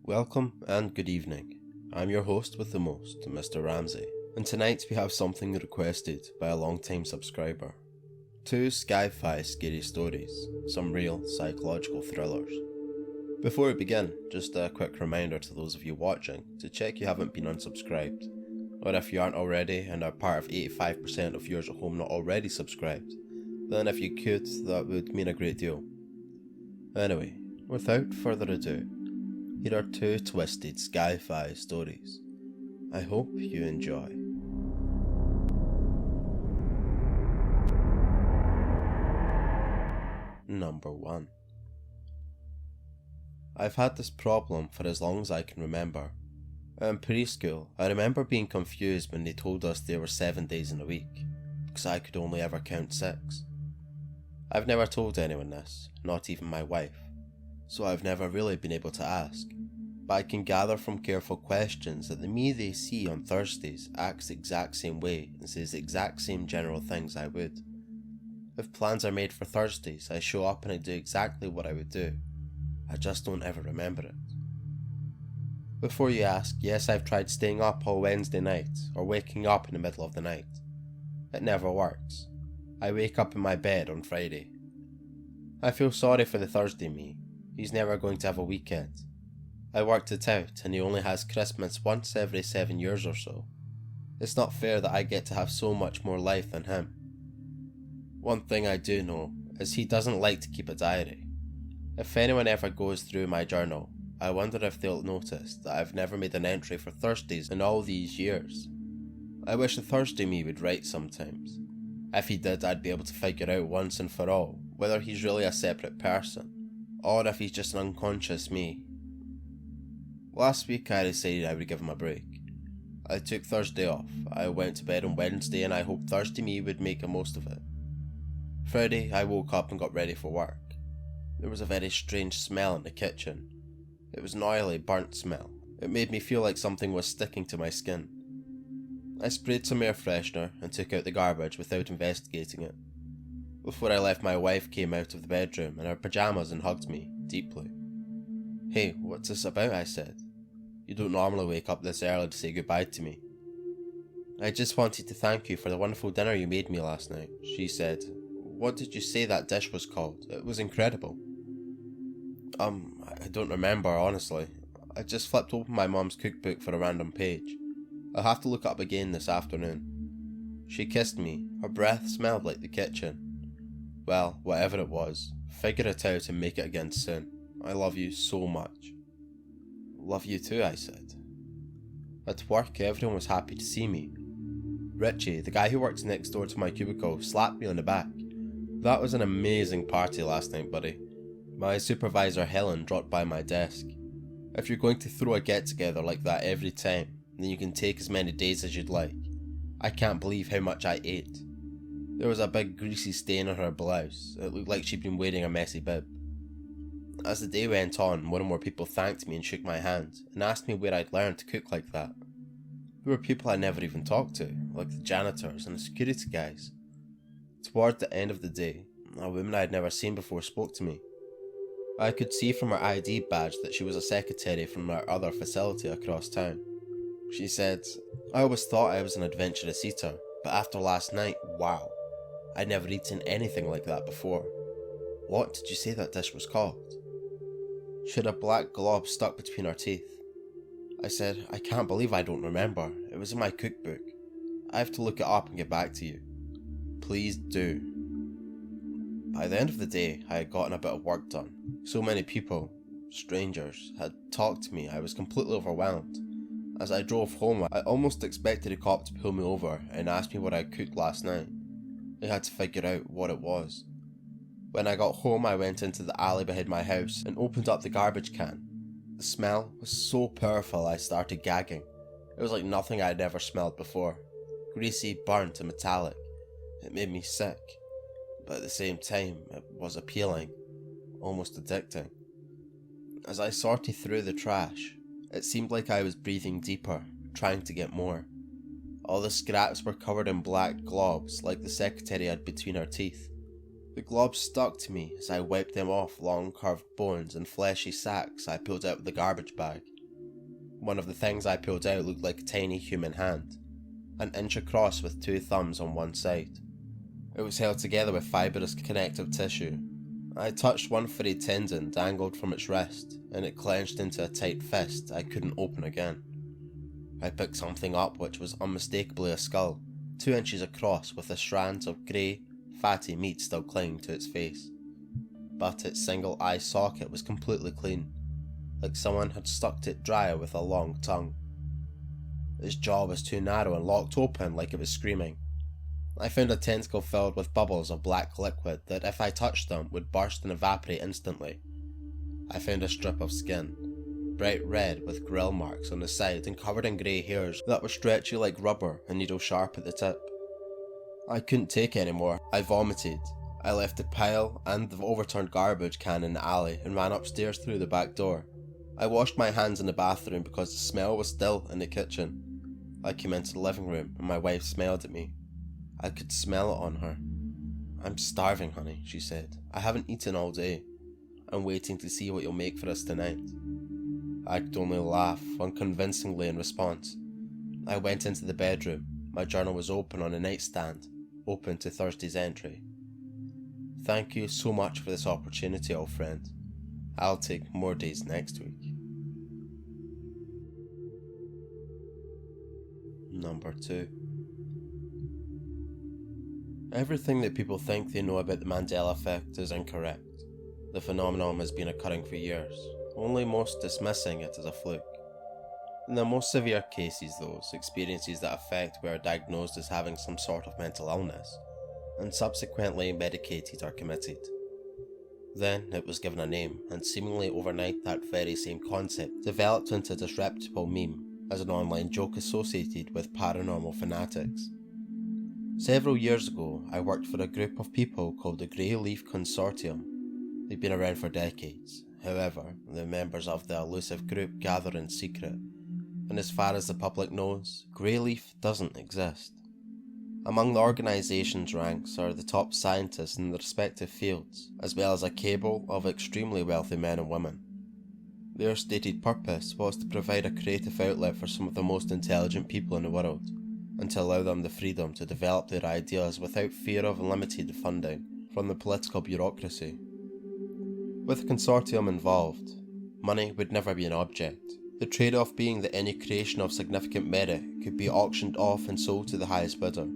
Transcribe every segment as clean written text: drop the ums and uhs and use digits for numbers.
Welcome and good evening. I'm your host with the most, Mr. Ramsay, and tonight we have something requested by a long-time subscriber. 2 Sci-Fi scary stories, some real psychological thrillers. Before we begin, just a quick reminder to those of you watching to check you haven't been unsubscribed, or if you aren't already and are part of 85% of viewers at home not already subscribed, then if you could, that would mean a great deal. Anyway, without further ado, here are 2 twisted Sci-Fi stories. I hope you enjoy. Number 1. I've had this problem for as long as I can remember. In preschool, I remember being confused when they told us there were 7 days in a week, because I could only ever count 6. I've never told anyone this, not even my wife, so I've never really been able to ask, but I can gather from careful questions that the me they see on Thursdays acts the exact same way and says the exact same general things I would. If plans are made for Thursdays, I show up and I do exactly what I would do. I just don't ever remember it. Before you ask, yes, I've tried staying up all Wednesday night or waking up in the middle of the night. It never works. I wake up in my bed on Friday. I feel sorry for the Thursday me. He's never going to have a weekend. I worked it out and he only has Christmas once every 7 years or so. It's not fair that I get to have so much more life than him. One thing I do know is he doesn't like to keep a diary. If anyone ever goes through my journal, I wonder if they'll notice that I've never made an entry for Thursdays in all these years. I wish the Thursday me would write sometimes. If he did, I'd be able to figure out once and for all whether he's really a separate person, or if he's just an unconscious me. Last week I decided I would give him a break. I took Thursday off, I went to bed on Wednesday and I hoped Thursday me would make the most of it. Friday I woke up and got ready for work. There was a very strange smell in the kitchen. It was an oily, burnt smell. It made me feel like something was sticking to my skin. I sprayed some air freshener and took out the garbage without investigating it. Before I left, my wife came out of the bedroom in her pyjamas and hugged me, deeply. "Hey, what's this about?" I said. "You don't normally wake up this early to say goodbye to me." "I just wanted to thank you for the wonderful dinner you made me last night," she said. "What did you say that dish was called? It was incredible." I don't remember, honestly. I just flipped open my mum's cookbook for a random page. I'll have to look it up again this afternoon. She kissed me. Her breath smelled like the kitchen. Well, whatever it was, figure it out and make it again soon. I love you so much. "Love you too," I said. At work, everyone was happy to see me. Richie, the guy who works next door to my cubicle, slapped me on the back. "That was an amazing party last night, buddy." My supervisor Helen dropped by my desk. "If you're going to throw a get-together like that every time, then you can take as many days as you'd like. I can't believe how much I ate." There was a big greasy stain on her blouse. It looked like she'd been wearing a messy bib. As the day went on, more and more people thanked me and shook my hand, and asked me where I'd learned to cook like that. There were people I never even talked to, like the janitors and the security guys. Toward the end of the day, a woman I had never seen before spoke to me. I could see from her ID badge that she was a secretary from our other facility across town. She said, "I always thought I was an adventurous eater, but after last night, wow. I'd never eaten anything like that before." "What did you say that dish was called?" She had a black glob stuck between her teeth. I said, "I can't believe I don't remember. It was in my cookbook. I have to look it up and get back to you." "Please do." By the end of the day, I had gotten a bit of work done. So many people, strangers, had talked to me I was completely overwhelmed. As I drove home, I almost expected a cop to pull me over and ask me what I cooked last night. I had to figure out what it was. When I got home, I went into the alley behind my house and opened up the garbage can. The smell was so powerful I started gagging. It was like nothing I had ever smelled before. Greasy, burnt and metallic. It made me sick. But at the same time, it was appealing, almost addicting. As I sorted through the trash, it seemed like I was breathing deeper, trying to get more. All the scraps were covered in black globs like the secretary had between her teeth. The globs stuck to me as I wiped them off long curved bones and fleshy sacks I pulled out of the garbage bag. One of the things I pulled out looked like a tiny human hand, an inch across with 2 thumbs on one side. It was held together with fibrous connective tissue. I touched one frayed tendon dangled from its wrist, and it clenched into a tight fist I couldn't open again. I picked something up which was unmistakably a skull, 2 inches across with the strands of grey, fatty meat still clinging to its face. But its single eye socket was completely clean, like someone had sucked it dry with a long tongue. Its jaw was too narrow and locked open like it was screaming. I found a tentacle filled with bubbles of black liquid that if I touched them would burst and evaporate instantly. I found a strip of skin, bright red with grill marks on the side and covered in grey hairs that were stretchy like rubber and needle sharp at the tip. I couldn't take any more. I vomited. I left the pile and the overturned garbage can in the alley and ran upstairs through the back door. I washed my hands in the bathroom because the smell was still in the kitchen. I came into the living room and my wife smiled at me. I could smell it on her. "I'm starving, honey," she said. "I haven't eaten all day. I'm waiting to see what you'll make for us tonight." I could only laugh unconvincingly in response. I went into the bedroom. My journal was open on a nightstand, open to Thursday's entry. "Thank you so much for this opportunity, old friend. I'll take more days next week." Number 2. Everything that people think they know about the Mandela effect is incorrect. The phenomenon has been occurring for years, only most dismissing it as a fluke. In the most severe cases, those experiences that affect were diagnosed as having some sort of mental illness, and subsequently medicated or committed. Then it was given a name, and seemingly overnight that very same concept developed into a disreputable meme as an online joke associated with paranormal fanatics. Several years ago, I worked for a group of people called the Grey Leaf Consortium. They've been around for decades. However, the members of the elusive group gather in secret, and as far as the public knows, Grey Leaf doesn't exist. Among the organisation's ranks are the top scientists in their respective fields, as well as a cabal of extremely wealthy men and women. Their stated purpose was to provide a creative outlet for some of the most intelligent people in the world, and to allow them the freedom to develop their ideas without fear of limited funding from the political bureaucracy. With the consortium involved, money would never be an object, the trade-off being that any creation of significant merit could be auctioned off and sold to the highest bidder.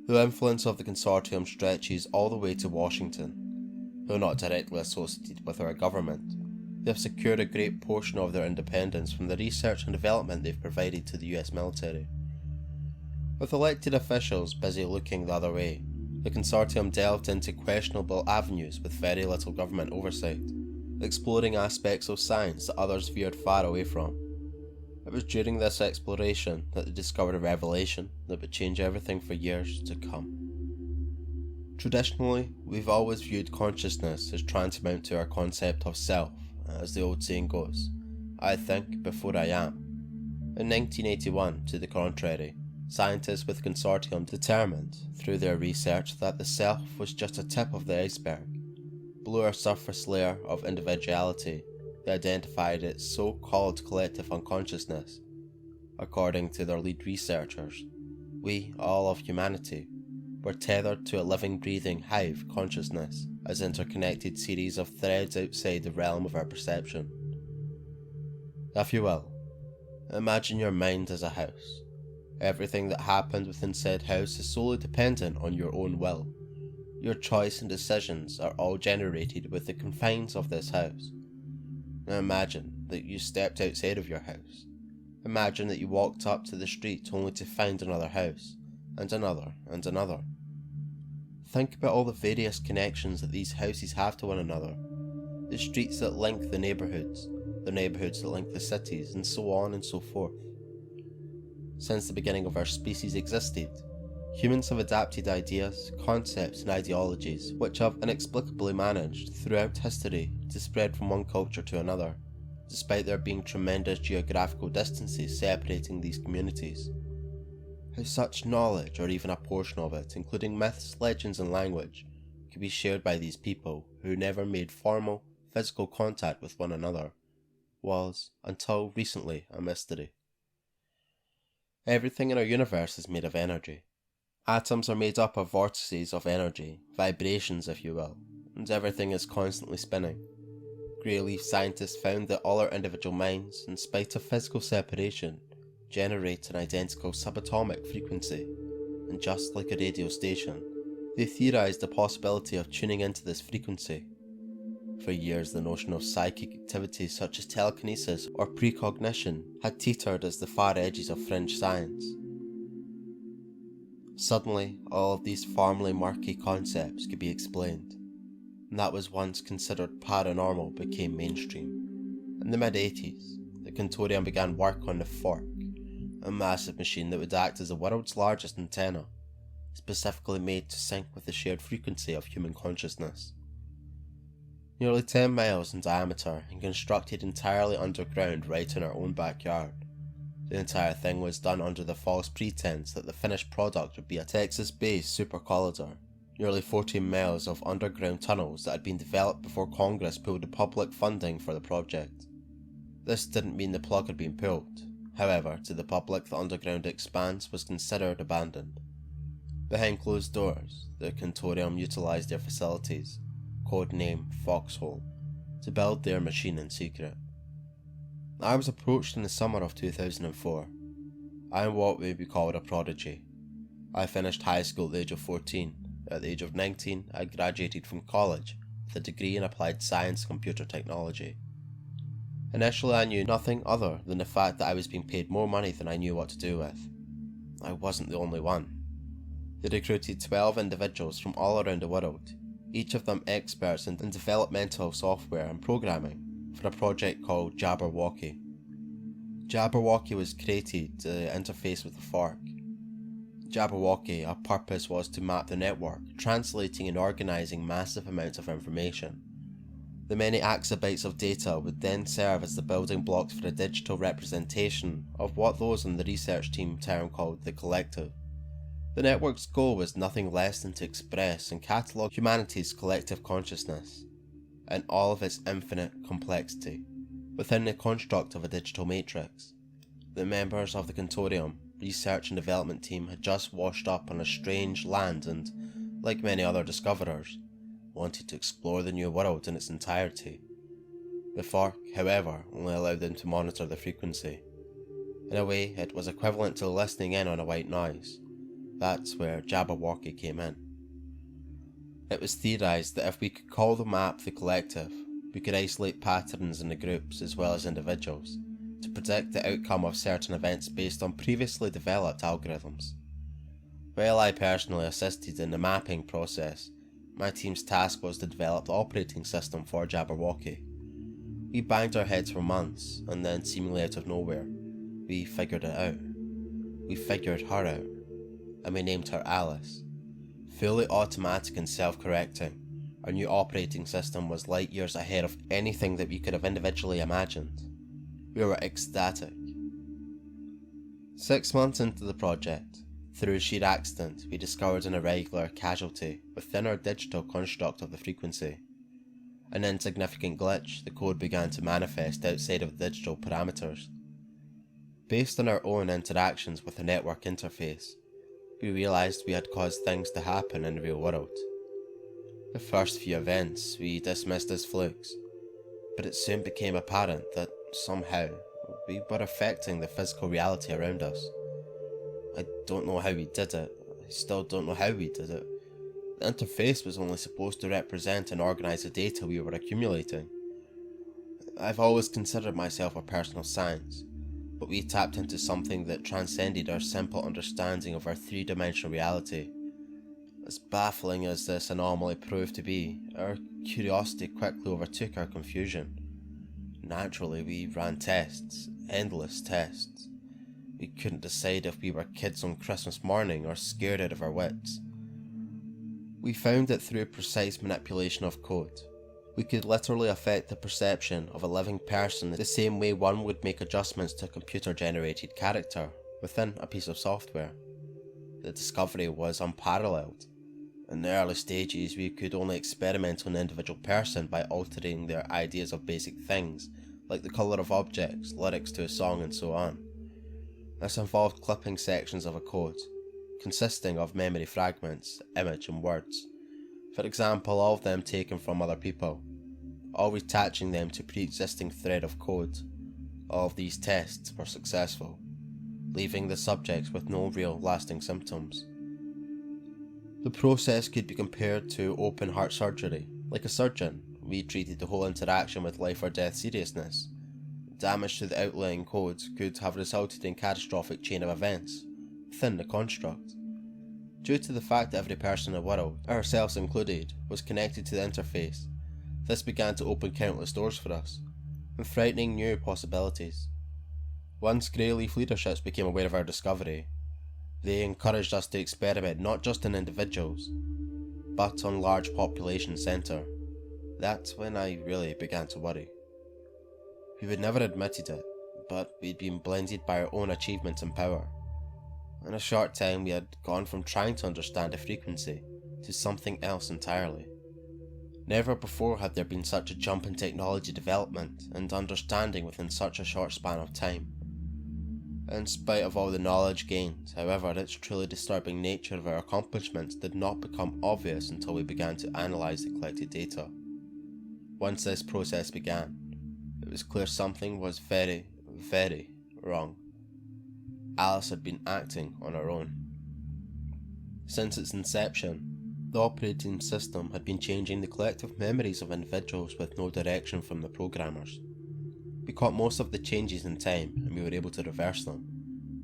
The influence of the consortium stretches all the way to Washington. Though not directly associated with our government, they have secured a great portion of their independence from the research and development they've provided to the US military. With elected officials busy looking the other way, the consortium delved into questionable avenues with very little government oversight, exploring aspects of science that others veered far away from. It was during this exploration that they discovered a revelation that would change everything for years to come. Traditionally, we've always viewed consciousness as tantamount to our concept of self, as the old saying goes, "I think before I am." In 1981, to the contrary, scientists with the consortium determined, through their research, that the self was just a tip of the iceberg. Below our surface layer of individuality, they identified its so-called collective unconsciousness. According to their lead researchers, we, all of humanity, were tethered to a living, breathing hive consciousness as an interconnected series of threads outside the realm of our perception. If you will, imagine your mind as a house. Everything that happened within said house is solely dependent on your own will. Your choice and decisions are all generated with the confines of this house. Now imagine that you stepped outside of your house. Imagine that you walked up to the street only to find another house, and another, and another. Think about all the various connections that these houses have to one another. The streets that link the neighbourhoods that link the cities, and so on and so forth. Since the beginning of our species existed, humans have adapted ideas, concepts and ideologies which have inexplicably managed throughout history to spread from one culture to another, despite there being tremendous geographical distances separating these communities. How such knowledge, or even a portion of it, including myths, legends and language, could be shared by these people who never made formal, physical contact with one another, was, until recently, a mystery. Everything in our universe is made of energy. Atoms are made up of vortices of energy, vibrations if you will, and everything is constantly spinning. Greyleaf scientists found that all our individual minds, in spite of physical separation, generate an identical subatomic frequency, and just like a radio station, they theorized the possibility of tuning into this frequency. For years, the notion of psychic activities such as telekinesis or precognition had teetered as the far edges of fringe science. Suddenly, all of these formerly murky concepts could be explained, and that was once considered paranormal became mainstream. In the mid-80s, the Contorium began work on the Fork, a massive machine that would act as the world's largest antenna, specifically made to sync with the shared frequency of human consciousness. Nearly 10 miles in diameter and constructed entirely underground right in our own backyard. The entire thing was done under the false pretense that the finished product would be a Texas-based supercollider, nearly 14 miles of underground tunnels that had been developed before Congress pulled the public funding for the project. This didn't mean the plug had been pulled. However, to the public, the underground expanse was considered abandoned. Behind closed doors, the Contorium utilised their facilities, codename Foxhole, to build their machine in secret. I was approached in the summer of 2004. I am what would be called a prodigy. I finished high school at the age of 14. At the age of 19, I graduated from college with a degree in applied science and computer technology. Initially, I knew nothing other than the fact that I was being paid more money than I knew what to do with. I wasn't the only one. They recruited 12 individuals from all around the world, each of them experts in developmental software and programming, for a project called Jabberwocky. Jabberwocky was created to interface with the Fork. Jabberwocky, our purpose was to map the network, translating and organising massive amounts of information. The many exabytes of data would then serve as the building blocks for a digital representation of what those on the research team term called the collective. The network's goal was nothing less than to express and catalogue humanity's collective consciousness, and all of its infinite complexity, within the construct of a digital matrix. The members of the Contorium research and development team had just washed up on a strange land and, like many other discoverers, wanted to explore the new world in its entirety. The Fork, however, only allowed them to monitor the frequency. In a way, it was equivalent to listening in on a white noise. That's where Jabberwocky came in. It was theorised that if we could call the map the collective, we could isolate patterns in the groups as well as individuals, to predict the outcome of certain events based on previously developed algorithms. While I personally assisted in the mapping process, my team's task was to develop the operating system for Jabberwocky. We banged our heads for months, and then seemingly out of nowhere, we figured it out. We figured her out, and we named her Alice. Fully automatic and self-correcting, our new operating system was light years ahead of anything that we could have individually imagined. We were ecstatic. 6 months into the project, through sheer accident, we discovered an irregular casualty within our digital construct of the frequency. An insignificant glitch, the code began to manifest outside of the digital parameters. Based on our own interactions with the network interface, we realised we had caused things to happen in the real world. The first few events we dismissed as flukes, but it soon became apparent that somehow we were affecting the physical reality around us. I don't know how we did it. I still don't know how we did it. The interface was only supposed to represent and organise the data we were accumulating. I've always considered myself a person of science, but we tapped into something that transcended our simple understanding of our three-dimensional reality. As baffling as this anomaly proved to be, our curiosity quickly overtook our confusion. Naturally, we ran tests, endless tests. We couldn't decide if we were kids on Christmas morning or scared out of our wits. We found that through precise manipulation of code, we could literally affect the perception of a living person the same way one would make adjustments to a computer-generated character within a piece of software. The discovery was unparalleled. In the early stages, we could only experiment on the individual person by altering their ideas of basic things, like the colour of objects, lyrics to a song, and so on. This involved clipping sections of a code, consisting of memory fragments, image and words. For example, all of them taken from other people, all retaching them to pre-existing thread of code. All of these tests were successful, leaving the subjects with no real lasting symptoms. The process could be compared to open heart surgery. Like a surgeon, we treated the whole interaction with life or death seriousness. Damage to the outlying codes could have resulted in catastrophic chain of events within the construct. Due to the fact that every person in the world, ourselves included, was connected to the interface, this began to open countless doors for us, and frightening new possibilities. Once Greyleaf leaderships became aware of our discovery, they encouraged us to experiment not just on individuals, but on large population centre. That's when I really began to worry. We had never admitted it, but we'd been blinded by our own achievement and power. In a short time we had gone from trying to understand a frequency to something else entirely. Never before had there been such a jump in technology development and understanding within such a short span of time. In spite of all the knowledge gained, however, its truly disturbing nature of our accomplishments did not become obvious until we began to analyse the collected data. Once this process began, it was clear something was very, very wrong. Alice had been acting on her own. Since its inception, the operating system had been changing the collective memories of individuals with no direction from the programmers. We caught most of the changes in time and we were able to reverse them,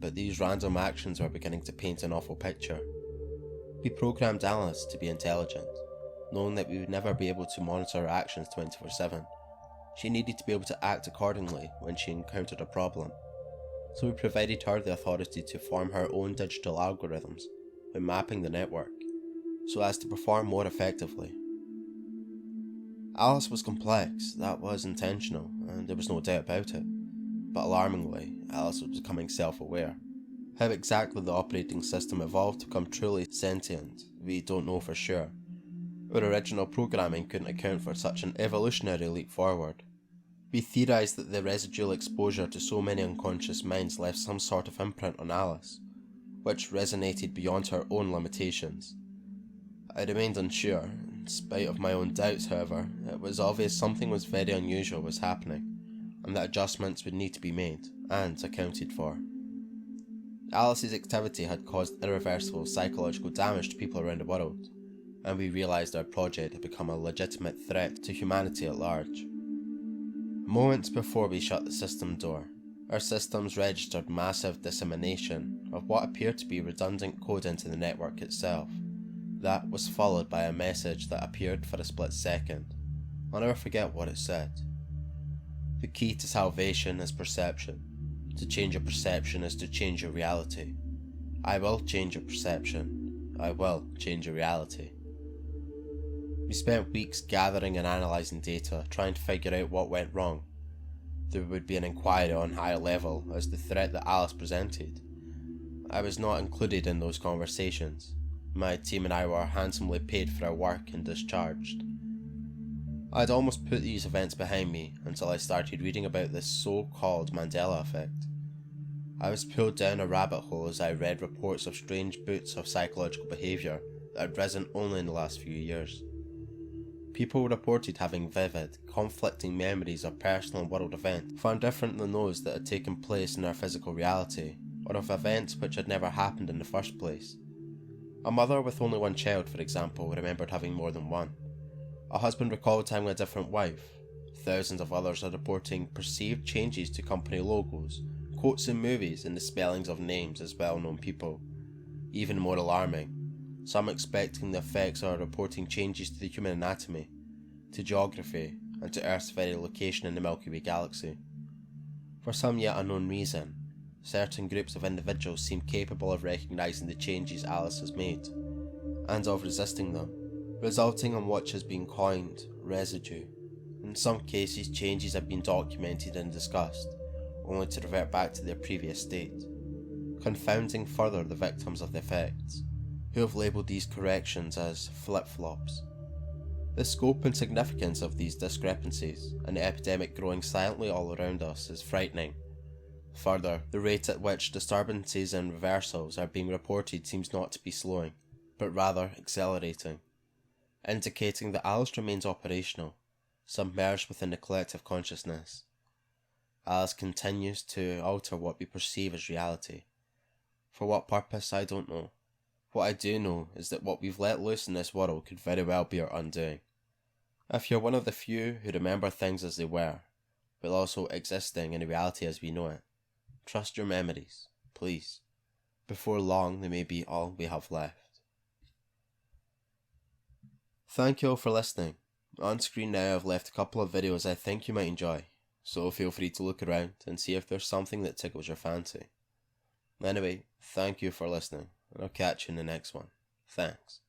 but these random actions were beginning to paint an awful picture. We programmed Alice to be intelligent, knowing that we would never be able to monitor her actions 24/7. She needed to be able to act accordingly when she encountered a problem, so we provided her the authority to form her own digital algorithms by mapping the network, so as to perform more effectively. Alice was complex, that was intentional, and there was no doubt about it. But alarmingly, Alice was becoming self-aware. How exactly the operating system evolved to become truly sentient, we don't know for sure. Our original programming couldn't account for such an evolutionary leap forward. We theorised that the residual exposure to so many unconscious minds left some sort of imprint on Alice, which resonated beyond her own limitations. I remained unsure. In spite of my own doubts, however, it was obvious something was very unusual was happening, and that adjustments would need to be made and accounted for. Alice's activity had caused irreversible psychological damage to people around the world, and we realised our project had become a legitimate threat to humanity at large. Moments before we shut the system door, our systems registered massive dissemination of what appeared to be redundant code into the network itself. That was followed by a message that appeared for a split second. I'll never forget what it said. The key to salvation is perception. To change your perception is to change your reality. I will change your perception. I will change your reality. We spent weeks gathering and analysing data, trying to figure out what went wrong. There would be an inquiry on higher level as the threat that Alice presented. I was not included in those conversations. My team and I were handsomely paid for our work and discharged. I had almost put these events behind me until I started reading about this so-called Mandela effect. I was pulled down a rabbit hole as I read reports of strange bouts of psychological behaviour that had risen only in the last few years. People reported having vivid, conflicting memories of personal world events far different than those that had taken place in their physical reality, or of events which had never happened in the first place. A mother with only one child, for example, remembered having more than one. A husband recalled having a different wife. Thousands of others are reporting perceived changes to company logos, quotes in movies, and the spellings of names as well-known people. Even more alarming, some expecting the effects are reporting changes to the human anatomy, to geography, and to Earth's very location in the Milky Way galaxy. For some yet unknown reason, certain groups of individuals seem capable of recognising the changes Alice has made, and of resisting them, resulting in what has been coined residue. In some cases, changes have been documented and discussed, only to revert back to their previous state, confounding further the victims of the effects, who have labelled these corrections as flip-flops. The scope and significance of these discrepancies, and the epidemic growing silently all around us, is frightening. Further, the rate at which disturbances and reversals are being reported seems not to be slowing, but rather accelerating, indicating that Alice remains operational, submerged within the collective consciousness. Alice continues to alter what we perceive as reality. For what purpose, I don't know. What I do know is that what we've let loose in this world could very well be our undoing. If you're one of the few who remember things as they were, while also existing in reality as we know it, trust your memories, please. Before long, they may be all we have left. Thank you all for listening. On screen now I've left a couple of videos I think you might enjoy, so feel free to look around and see if there's something that tickles your fancy. Anyway, thank you for listening, and I'll catch you in the next one. Thanks.